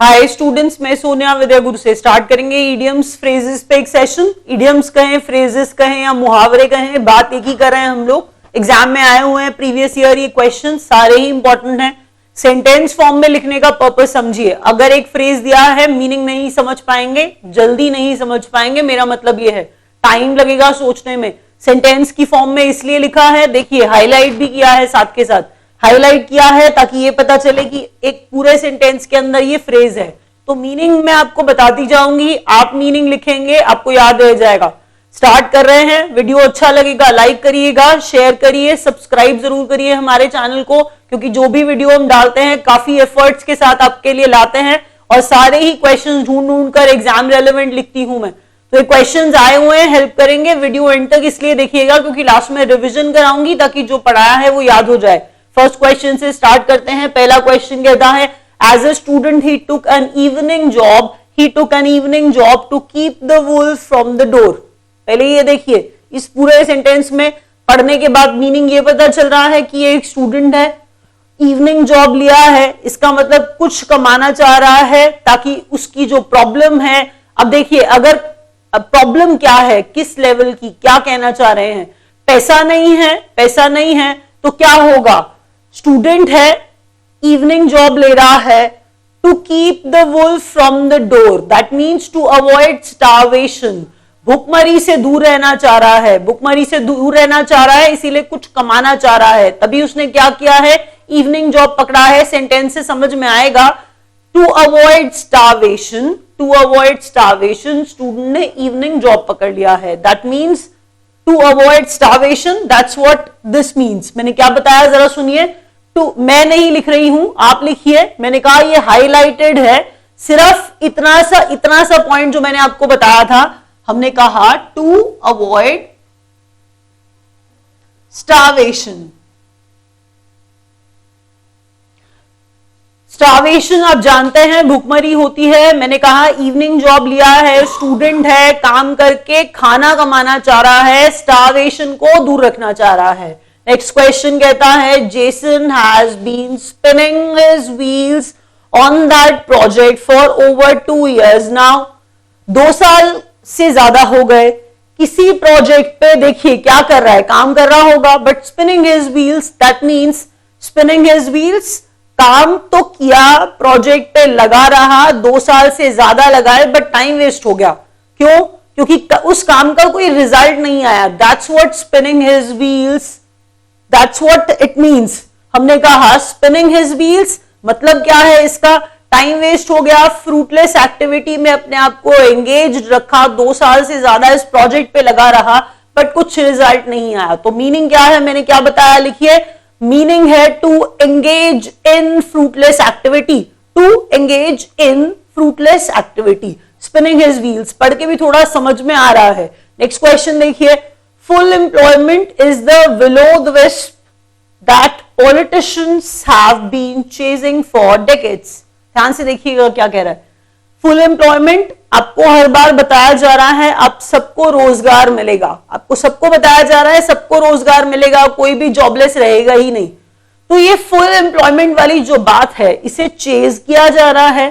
Hi students, मैं सोनिया विद्या गुरु से start करेंगे इडियम्स फ्रेजेस पे एक सेशन। इडियम्स कहें, फ्रेजेस कहें या मुहावरे कहें, बात एक ही कर रहे हैं हम लोग। एग्जाम में आए हुए हैं प्रीवियस ईयर ये क्वेश्चन, सारे ही इंपॉर्टेंट हैं। सेंटेंस फॉर्म में लिखने का पर्पस समझिए। अगर एक फ्रेज दिया है, मीनिंग नहीं समझ पाएंगे, जल्दी नहीं समझ पाएंगे, मेरा मतलब ये है टाइम लगेगा सोचने में। सेंटेंस की फॉर्म में इसलिए लिखा है, देखिए हाईलाइट भी किया है, साथ के साथ हाईलाइट किया है ताकि ये पता चले कि एक पूरे सेंटेंस के अंदर ये फ्रेज है। तो मीनिंग मैं आपको बताती जाऊंगी, आप मीनिंग लिखेंगे, आपको याद रह जाएगा। स्टार्ट कर रहे हैं। वीडियो अच्छा लगेगा लाइक करिएगा, शेयर करिए, सब्सक्राइब जरूर करिए हमारे चैनल को, क्योंकि जो भी वीडियो हम डालते हैं काफी एफर्ट्स के साथ आपके लिए लाते हैं और सारे ही क्वेश्चन ढूंढ कर एग्जाम रेलेवेंट लिखती हूं मैं। तो ये क्वेश्चंस आए हुए हैं, हेल्प करेंगे। वीडियो एंड तक इसलिए देखिएगा क्योंकि लास्ट में रिविजन कराऊंगी ताकि जो पढ़ाया है वो याद हो जाए। फर्स्ट क्वेश्चन से स्टार्ट करते हैं। पहला क्वेश्चन कहता है, as a student he took an evening job to keep the wolf from the door. पहले ये देखिए, इस पूरे सेंटेंस में पढ़ने के बाद मीनिंग ये पता चल रहा है कि ये एक स्टूडेंट है, इवनिंग जॉब लिया है, इसका मतलब कुछ कमाना चाह रहा है ताकि उसकी जो प्रॉब्लम है। अब देखिए, अगर प्रॉब्लम क्या है, किस लेवल की, क्या कहना चाह रहे हैं, पैसा नहीं है तो क्या होगा, स्टूडेंट है, इवनिंग जॉब ले रहा है, to keep the wolf from the door, that means to avoid starvation. भुखमरी से दूर रहना चाह रहा है, इसीलिए कुछ कमाना चाह रहा है, तभी उसने क्या किया है, इवनिंग जॉब पकड़ा है। सेंटेंस से समझ में आएगा, टू अवॉइड स्टार्वेशन, स्टूडेंट ने इवनिंग जॉब पकड़ लिया है, that means to avoid starvation, that's what this means. मैंने क्या बताया जरा सुनिए। टू, मैं नहीं लिख रही हूं, आप लिखिए। मैंने कहा ये हाईलाइटेड है, सिर्फ इतना सा पॉइंट जो मैंने आपको बताया था, हमने कहा टू अवॉइड स्टार्वेशन। स्टार्वेशन आप जानते हैं भूखमरी होती है। मैंने कहा इवनिंग जॉब लिया है, स्टूडेंट है, काम करके खाना कमाना चाह रहा है, स्टार्वेशन को दूर रखना चाह रहा है। नेक्स्ट क्वेश्चन कहता है, Jason has been spinning his wheels on that project for over 2 years now. 2 साल से ज्यादा हो गए किसी प्रोजेक्ट पे। देखिए क्या कर रहा है, काम कर रहा होगा, but spinning his wheels, that means spinning his wheels, काम तो किया, प्रोजेक्ट पे लगा रहा, 2 साल से ज्यादा लगाए, बट टाइम वेस्ट हो गया। क्यों? क्योंकि उस काम का कोई रिजल्ट नहीं आया। That's what spinning his wheels, that's what it means. हमने कहा स्पिनिंग हिज व्हील्स मतलब क्या है, इसका टाइम वेस्ट हो गया, फ्रूटलेस एक्टिविटी में अपने आप को एंगेज रखा, 2 साल से ज्यादा इस प्रोजेक्ट पे लगा रहा, बट कुछ रिजल्ट नहीं आया। तो मीनिंग क्या है, मैंने क्या बताया, लिखिए। मीनिंग है to engage in fruitless activity, spinning his wheels. पढ़ के भी थोड़ा समझ में आ रहा है। नेक्स्ट क्वेश्चन देखिए, full employment is the will o' the wisp that politicians have been chasing for decades. ध्यान से देखिएगा क्या कह रहा है। फुल एम्प्लॉयमेंट आपको हर बार बताया जा रहा है, आप सबको रोजगार मिलेगा, आपको सबको बताया जा रहा है सबको रोजगार मिलेगा, कोई भी जॉबलेस रहेगा ही नहीं। तो ये फुल एम्प्लॉयमेंट वाली जो बात है इसे चेज किया जा रहा है,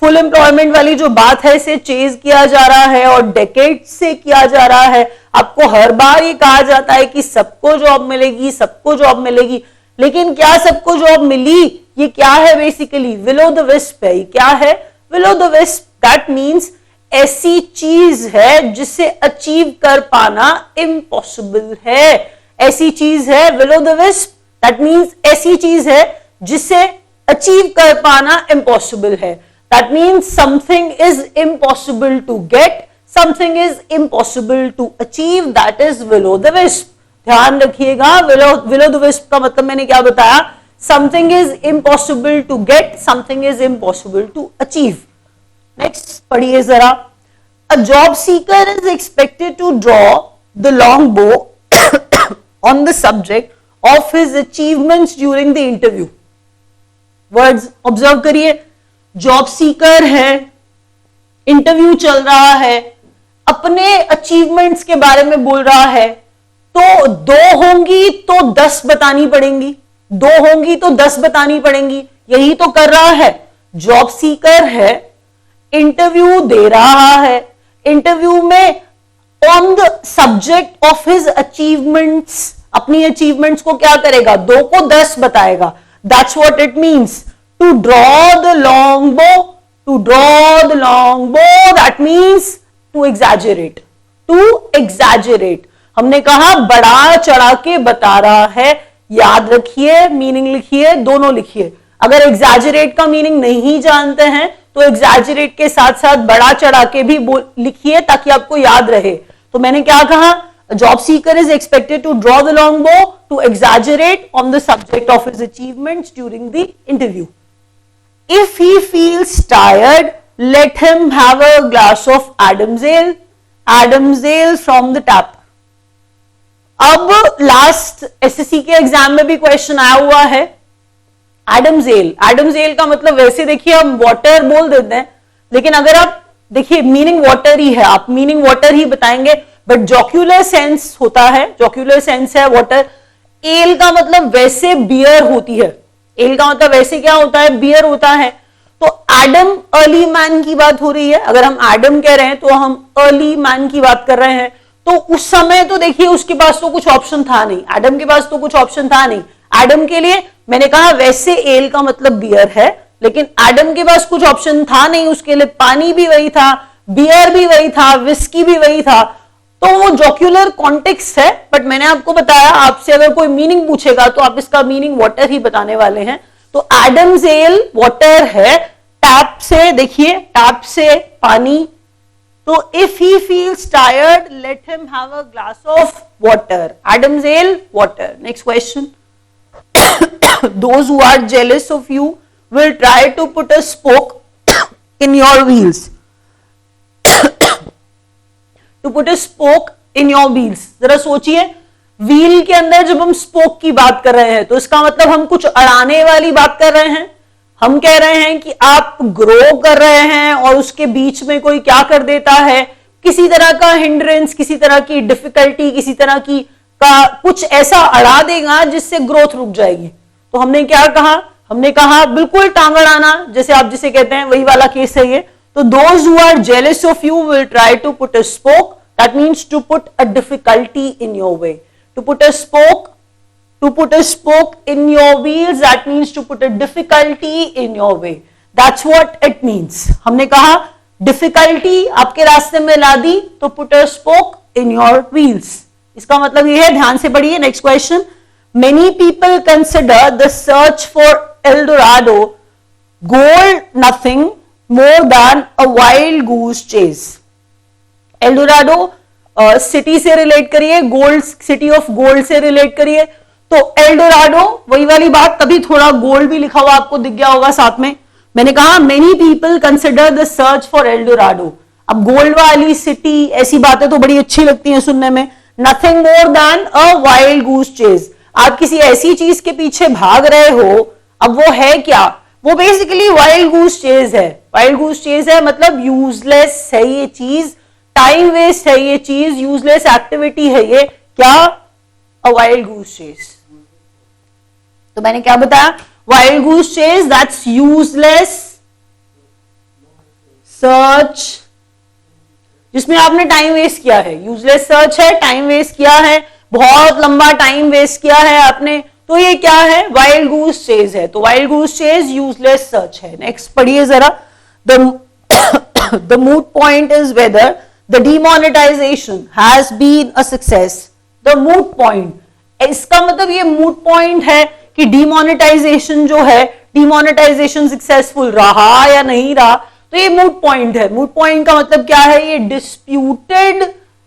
फुल एम्प्लॉयमेंट वाली जो बात है इसे चेज किया जा रहा है और डेकेड से किया जा रहा है। आपको हर बार ये कहा जाता है कि सबको जॉब मिलेगी, सबको जॉब मिलेगी, लेकिन क्या सबको जॉब मिली? ये क्या है, basically will o' the wisp है। क्या है will o' the wisp? That means ऐसी चीज है जिसे अचीव कर पाना इम्पॉसिबल है। ऐसी चीज है will o' the wisp, that means ऐसी चीज है जिसे अचीव कर पाना इम्पॉसिबल है। That means something is impossible to get, something is impossible to achieve, that is will o' the wisp. ध्यान रखिएगा, विल ओ द विस्प का मतलब मैंने क्या बताया, something is impossible to get, something is impossible to achieve. Next पढ़िए जरा। A job seeker is expected to draw the long bow on the subject of his achievements during the interview. Words observe करिए। Job seeker है, interview चल रहा है, अपने achievements के बारे में बोल रहा है, तो 2 होंगी तो 10 बतानी पड़ेंगी, 2 होंगी तो 10 बतानी पड़ेंगी, यही तो कर रहा है। जॉब सीकर है, इंटरव्यू दे रहा है, इंटरव्यू में on the subject of his achievements, अपनी अचीवमेंट्स को क्या करेगा, 2 को 10 बताएगा. That's what it means. To draw the long bow, to draw the long bow that means to exaggerate. To exaggerate हमने कहा बढ़ा चढ़ा के बता रहा है. याद रखिए, मीनिंग लिखिए, दोनों लिखिए. अगर एग्जैजरेट का मीनिंग नहीं जानते हैं तो एग्जैजरेट के साथ साथ बढ़ा चढ़ा के भी लिखिए ताकि आपको याद रहे. तो मैंने क्या कहा, job seeker is expected to draw the long bow to exaggerate on the subject of his achievements during the interview. If he feels tired let him have a glass of Adam's ale, Adam's ale from the tap. अब last SSC के exam में भी question आया हुआ है Adams ale. Adam's L का मतलब वैसे देखिए हम वाटर बोल देते हैं, लेकिन अगर आप देखिए मीनिंग वाटर ही है, आप मीनिंग वाटर ही बताएंगे, बट जोक्यूलर सेंस होता है, जोक्यूलर सेंस है वाटर. एल का मतलब वैसे बियर होती है, एल का मतलब वैसे क्या होता है, बियर होता है. तो एडम अर्ली मैन की बात हो रही है. अगर हम एडम कह रहे हैं तो हम अर्ली मैन की बात कर रहे हैं. तो उस समय तो देखिए उसके पास तो कुछ ऑप्शन था नहीं, एडम के पास तो कुछ ऑप्शन था नहीं. एडम के लिए मैंने कहा वैसे एल का मतलब बियर है, लेकिन एडम के पास कुछ ऑप्शन था नहीं, उसके लिए पानी भी वही था, बियर भी वही था, विस्की भी वही था. तो वो जोक्यूलर कॉन्टेक्स्ट है. बट मैंने आपको बताया, आपसे अगर कोई मीनिंग पूछेगा तो आप इसका मीनिंग वाटर ही बताने वाले हैं. तो एडम्स एल वाटर है. टैप से देखिए, टैप से पानी. तो if he feels tired let him have a glass of water. Adam's ale water. Next question. Those who are jealous of you will try to put a spoke in your wheels. To put a spoke in your wheels. जरा सोचिए, wheel के अंदर जब हम spoke की बात कर रहे हैं तो इसका मतलब हम कुछ अड़ाने वाली बात कर रहे हैं. हम कह रहे हैं कि आप ग्रो कर रहे हैं और उसके बीच में कोई क्या कर देता है, किसी तरह का हिंड्रेंस, किसी तरह की डिफिकल्टी, किसी तरह की का कुछ ऐसा अड़ा देगा जिससे ग्रोथ रुक जाएगी. तो हमने क्या कहा, हमने कहा बिल्कुल टांग अड़ाना, जैसे आप जिसे कहते हैं वही वाला केस है ये. तो those who are jealous of you will try to put a spoke, that means to put a difficulty in your way. To put a spoke, to put a spoke in your wheels, that means to put a difficulty in your way. That's what it means. हमने कहा difficulty आपके रास्ते में ला दी तो put a spoke in your wheels. इसका मतलब ये है, ध्यान से पढ़िए. Next question. Many people consider the search for El Dorado gold nothing more than a wild goose chase. El Dorado city से रिलेट करिए, गोल्ड, सिटी ऑफ गोल्ड से रिलेट करिए. तो एल डोराडो वही वाली बात, तभी थोड़ा गोल्ड भी लिखा हुआ आपको दिख गया होगा साथ में. मैंने कहा many people consider the search for L Dorado. अब गोल्ड वाली सिटी, ऐसी बातें तो बड़ी अच्छी लगती हैं सुनने में. नथिंग मोर देन अ वाइल्ड गूस चेज. आप किसी ऐसी चीज के पीछे भाग रहे हो, अब वो है क्या, वो बेसिकली वाइल्ड गूस चेज है. वाइल्ड गूस चेज है मतलब यूजलेस है ये चीज, टाइम वेस्ट है ये चीज, यूजलेस एक्टिविटी है ये. क्या, अ वाइल्ड गूस चेज. तो मैंने क्या बताया, wild goose chase that's useless search, जिसमें आपने टाइम वेस्ट किया है. यूजलेस सर्च है, टाइम वेस्ट किया है, बहुत लंबा टाइम वेस्ट किया है आपने, तो ये क्या है, वाइल्ड गूस चेज है. तो wild goose chase useless search है. नेक्स्ट पढ़िए जरा. The moot point is whether the demonetisation has been a success. The moot point, इसका मतलब ये मूड पॉइंट है कि डिमोनेटाइजेशन जो है, डिमोनेटाइजेशन सक्सेसफुल रहा या नहीं रहा, तो ये मूड पॉइंट है. मूड पॉइंट का मतलब क्या है, ये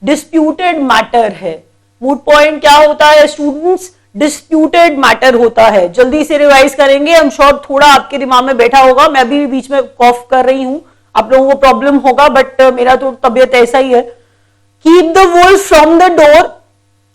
डिस्प्यूटेड मैटर है. मूड पॉइंट क्या होता है स्टूडेंट्स, डिस्प्यूटेड मैटर होता है. जल्दी से रिवाइज करेंगे, आई एम श्योर थोड़ा आपके दिमाग में बैठा होगा. मैं भी बीच में कॉफ कर रही हूं, आप लोगों को प्रॉब्लम होगा, बट मेरा तो तबियत ऐसा ही है. Keep the wolf from the door,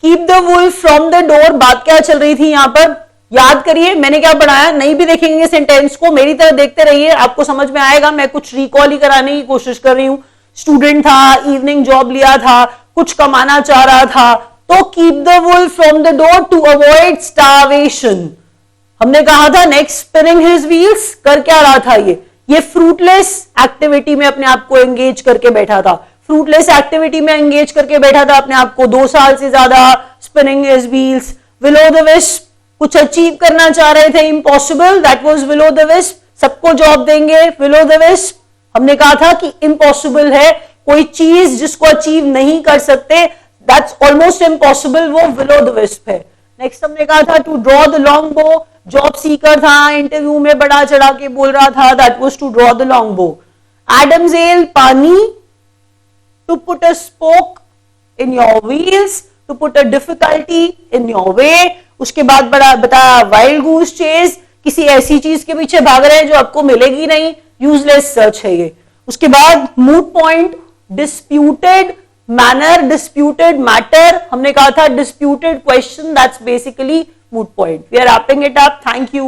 keep the wolf from the door. बात क्या चल रही थी यहां पर, याद करिए मैंने क्या पढ़ाया. नहीं भी देखेंगे सेंटेंस को, मेरी तरह देखते रहिए, आपको समझ में आएगा. मैं कुछ रिकॉल ही कराने की कोशिश कर रही हूं. स्टूडेंट था, इवनिंग जॉब लिया था, कुछ कमाना चाह रहा था, तो keep the wolf from the door to avoid starvation. हमने कहा था नेक्स्ट स्पिनिंग हिज व्हील्स, कर क्या रहा था, ये फ्रूटलेस एक्टिविटी में अपने आप को एंगेज करके बैठा था, फ्रूटलेस एक्टिविटी में एंगेज करके बैठा था अपने आप को 2 साल से ज्यादा, spinning his wheels. Will o' the wisp कुछ अचीव करना चाह रहे थे, impossible, that was will o' the wisp. सबको जॉब देंगे, विल ओ द विस्प। हमने कहा था कि इम्पॉसिबल है, कोई चीज जिसको अचीव नहीं कर सकते, दैट्स ऑलमोस्ट इम्पॉसिबल, वो विल ओ द विस्प है। नेक्स्ट हमने कहा था to draw the long bow, job seeker था, इंटरव्यू में बड़ा चढ़ा के बोल रहा था, that was to draw the long bow. Adam's ale पानी, to put a spoke in your wheels, to put a difficulty in your way. उसके बाद बड़ा बताया वाइल्ड गूस चेज, किसी ऐसी चीज के पीछे भाग रहे हैं जो आपको मिलेगी नहीं, यूजलेस सर्च है ये। उसके बाद moot point, disputed manner, disputed matter, हमने कहा था disputed question, that's basically moot point. We are wrapping it up, thank you.